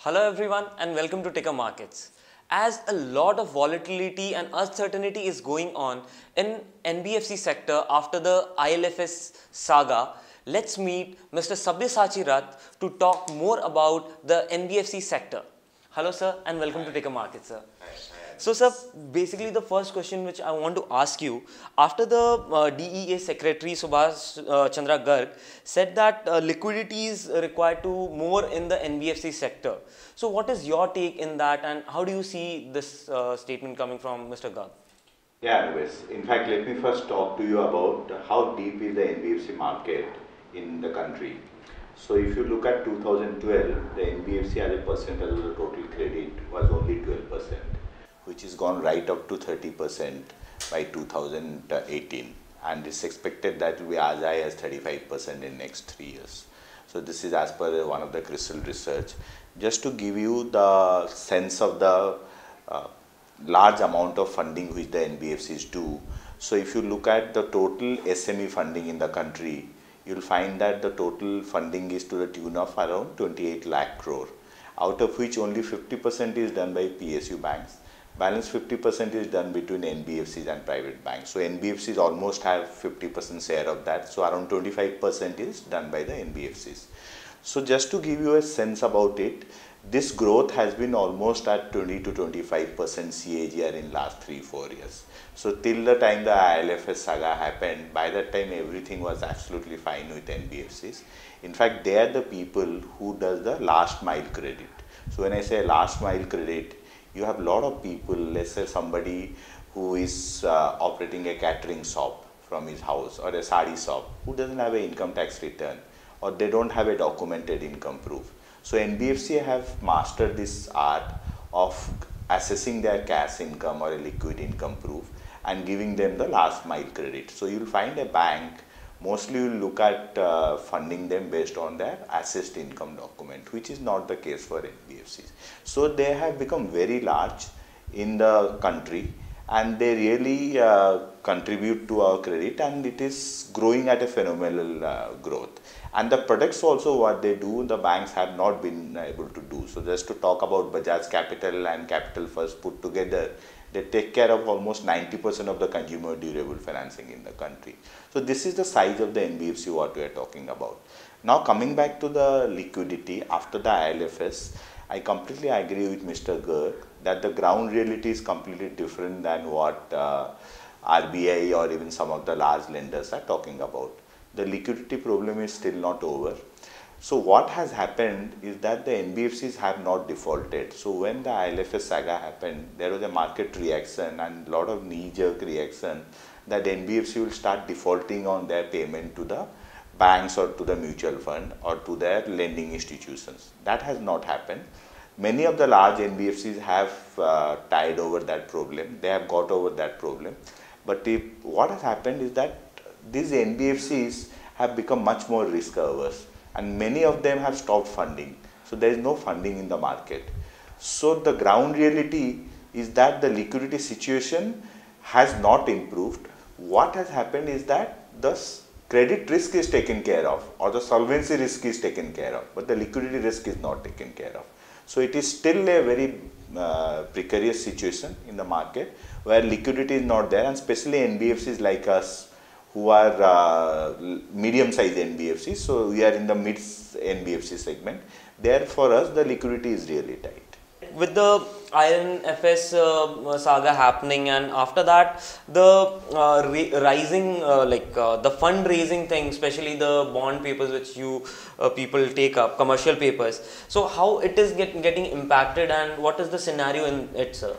Hello everyone and welcome to Ticker Markets. As a lot of volatility and uncertainty is going on in NBFC sector after the IL&FS saga, let's meet Mr. Sabyasachi Rath to talk more about the NBFC sector. Hello sir and welcome to Ticker Markets sir. So sir, basically the first question which I want to ask you, after the DEA Secretary Subhash Chandra Garg said that liquidity is required to more in the NBFC sector. So what is your take in that and how do you see this statement coming from Mr. Garg? Yeah, anyways, in fact, let me first talk to you about how deep is the NBFC market in the country. So if you look at 2012, the NBFC as a percentage of the total credit was only 12%. Which is gone right up to 30% by 2018, and it's expected that will be as high as 35% in next 3 years. So this is as per one of the CRISIL research. Just to give you the sense of the large amount of funding which the NBFCs do. So if you look at the total SME funding in the country, you'll find that the total funding is to the tune of around 28 lakh crore, out of which only 50% is done by PSU banks. Balance 50% is done between NBFCs and private banks. So NBFCs almost have 50% share of that. So around 25% is done by the NBFCs. So just to give you a sense about it, this growth has been almost at 20 to 25% CAGR in last 3-4 years. So till the time the IL&FS saga happened, by that time everything was absolutely fine with NBFCs. In fact, they are the people who does the last mile credit. So when I say last mile credit, you have a lot of people, let's say somebody who is operating a catering shop from his house or a sari shop who doesn't have an income tax return or they don't have a documented income proof. So NBFC have mastered this art of assessing their cash income or a liquid income proof and giving them the last mile credit. So you'll find a bank mostly will look at funding them based on their assessed income document, which is not the case for NBFCs. So they have become very large in the country and they really contribute to our credit, and it is growing at a phenomenal growth. And the products also what they do, the banks have not been able to do. So just to talk about Bajaj Capital and Capital First put together, they take care of almost 90% of the consumer durable financing in the country. So this is the size of the NBFC what we are talking about. Now coming back to the liquidity after the IL&FS, I completely agree with Mr. Garg that the ground reality is completely different than what RBI or even some of the large lenders are talking about. The liquidity problem is still not over. So what has happened is that the NBFCs have not defaulted. So when the IL&FS saga happened, there was a market reaction and a lot of knee-jerk reaction that NBFC will start defaulting on their payment to the banks or to the mutual fund or to their lending institutions. That has not happened. Many of the large NBFCs have tied over that problem. They have got over that problem. But what has happened is that these NBFCs have become much more risk averse, and many of them have stopped funding. So there is no funding in the market. So the ground reality is that the liquidity situation has not improved. What has happened is that the credit risk is taken care of or the solvency risk is taken care of, but the liquidity risk is not taken care of. So it is still a very precarious situation in the market where liquidity is not there, and especially NBFCs like us who are medium-sized NBFCs. So we are in the mid NBFC segment. There for us the liquidity is really tight. With the IL&FS saga happening, and after that the rising the fundraising thing, especially the bond papers which you people take up, commercial papers. So how it is getting impacted and what is the scenario in it, sir?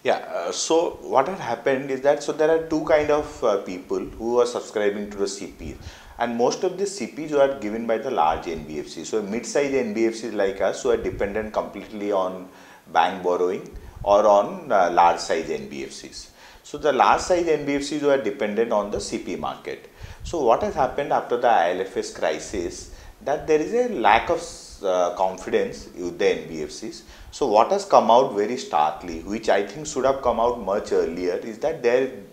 Yeah, so what had happened is that, so there are two kind of people who are subscribing to the CPs, and most of the CPs are given by the large NBFCs. So mid-sized NBFCs like us who are dependent completely on bank borrowing or on large size NBFCs. So the large size NBFCs who are dependent on the CP market. So what has happened after the IL&FS crisis, that there is a lack of confidence with the NBFCs. So what has come out very starkly, which I think should have come out much earlier, is that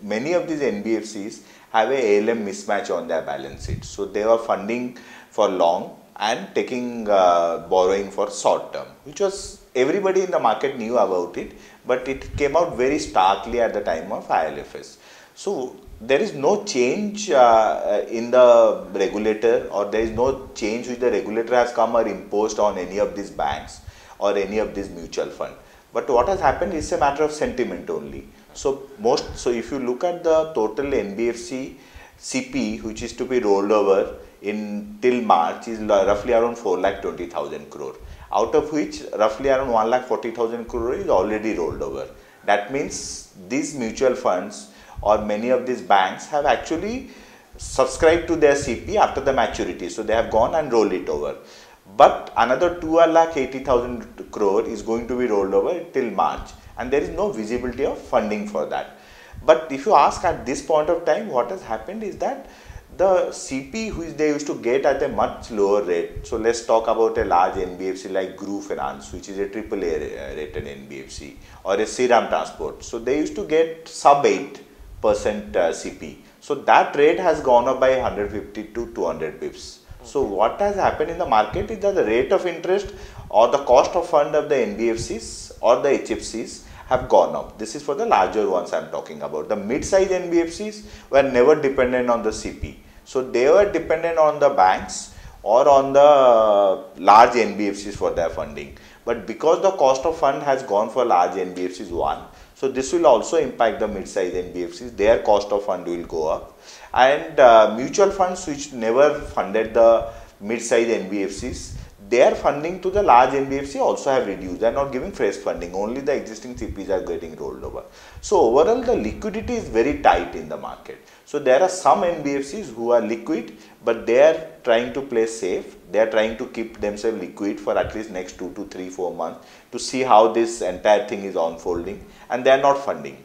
many of these NBFCs have a ALM mismatch on their balance sheet. So they were funding for long and taking borrowing for short term, which was everybody in the market knew about it, but it came out very starkly at the time of IL&FS. So there is no change in the regulator, or there is no change which the regulator has come or imposed on any of these banks or any of these mutual fund. But what has happened is a matter of sentiment only. So if you look at the total NBFC CP which is to be rolled over in till March is roughly around 4,20,000 crore, out of which roughly around 1,40,000 crore is already rolled over. That means these mutual funds or many of these banks have actually subscribed to their CP after the maturity. So they have gone and rolled it over. But another 2,80,000 crore is going to be rolled over till March, and there is no visibility of funding for that. But if you ask at this point of time, what has happened is that the CP which they used to get at a much lower rate. So let's talk about a large NBFC like Group Finance, which is a AAA rated NBFC, or a Seram Transport. So they used to get sub 8% CP. So that rate has gone up by 150 to 200 bips. So what has happened in the market is that the rate of interest or the cost of fund of the NBFCs or the HFCs have gone up. This is for the larger ones I am talking about. The mid-size NBFCs were never dependent on the CP. So they were dependent on the banks or on the large NBFCs for their funding. But because the cost of fund has gone for large NBFCs, one, so this will also impact the mid-size NBFCs. Their cost of fund will go up. And mutual funds which never funded the mid-size NBFCs, their funding to the large NBFC also have reduced. They are not giving fresh funding. Only the existing CPs are getting rolled over. So overall, the liquidity is very tight in the market. So there are some NBFCs who are liquid, but they are trying to play safe. They are trying to keep themselves liquid for at least next 2 to 3, 4 months to see how this entire thing is unfolding, and they are not funding.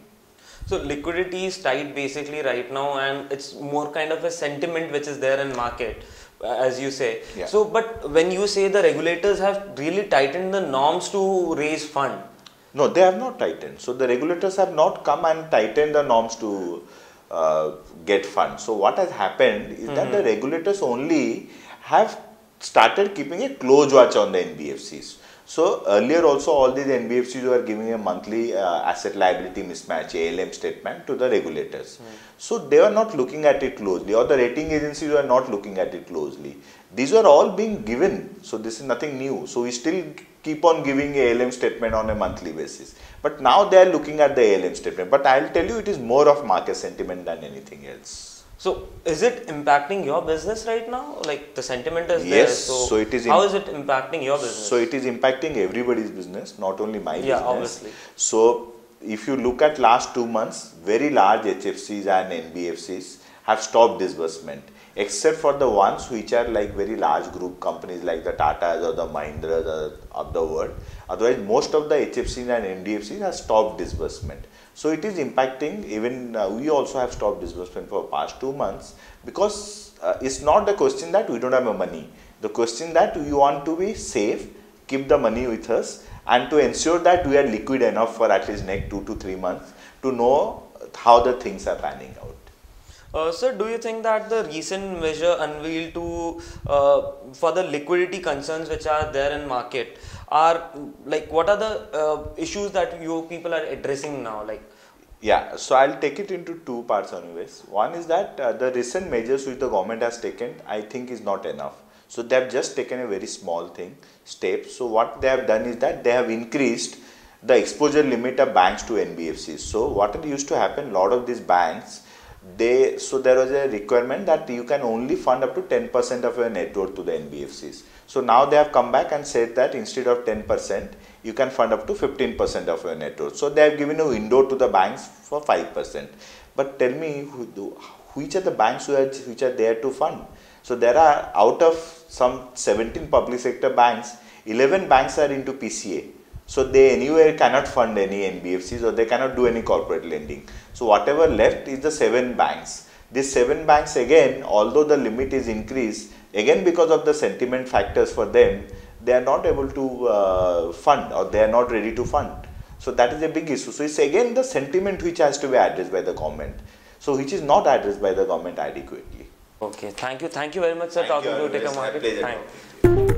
So liquidity is tight basically right now, and it's more kind of a sentiment which is there in market, as you say. Yeah. So, but when you say the regulators have really tightened the norms to raise fund. No, they have not tightened. So the regulators have not come and tightened the norms to get funds. So what has happened is that the regulators only have started keeping a close watch on the NBFCs. So earlier also all these NBFCs were giving a monthly asset liability mismatch ALM statement to the regulators. So they were not looking at it closely, or the rating agencies were not looking at it closely. These were all being given. So this is nothing new. So we still keep on giving ALM statement on a monthly basis. But now they are looking at the ALM statement. But I will tell you, it is more of market sentiment than anything else. So is it impacting your business right now? Like the sentiment is there. Yes. So it is. How is it impacting your business? So it is impacting everybody's business, not only my business. Yeah, obviously. So if you look at last 2 months, very large HFCs and NBFCs have stopped disbursement, except for the ones which are like very large group companies like the Tatas or the Mahindras of the world. Otherwise, most of the HFCs and NBFCs have stopped disbursement. So it is impacting. Even we also have stopped disbursement for past 2 months, because it's not the question that we don't have money. The question that we want to be safe, keep the money with us, and to ensure that we are liquid enough for at least next 2 to 3 months to know how the things are panning out. Sir, do you think that the recent measure unveiled to for the liquidity concerns which are there in market are like, what are the issues that you people are addressing now? Like, yeah, so I'll take it into 2 parts anyways. One is that the recent measures which the government has taken, I think is not enough. So they have just taken a very small step. So what they have done is that they have increased the exposure limit of banks to NBFCs. So what used to happen, a lot of these banks, so there was a requirement that you can only fund up to 10% of your net worth to the NBFCs. So now they have come back and said that instead of 10%, you can fund up to 15% of your net worth. So they have given a window to the banks for 5%. But tell me, which are the banks which are there to fund? So there are, out of some 17 public sector banks, 11 banks are into PCA. So they anywhere cannot fund any NBFCs, or they cannot do any corporate lending. So whatever left is the 7 banks. These 7 banks again, although the limit is increased, again because of the sentiment factors for them, they are not able to fund, or they are not ready to fund. So that is a big issue. So it's again the sentiment which has to be addressed by the government. So which is not addressed by the government adequately. okay, thank you very much, sir, Thank talking you, to Take a always. My Market. pleasure. Thank you.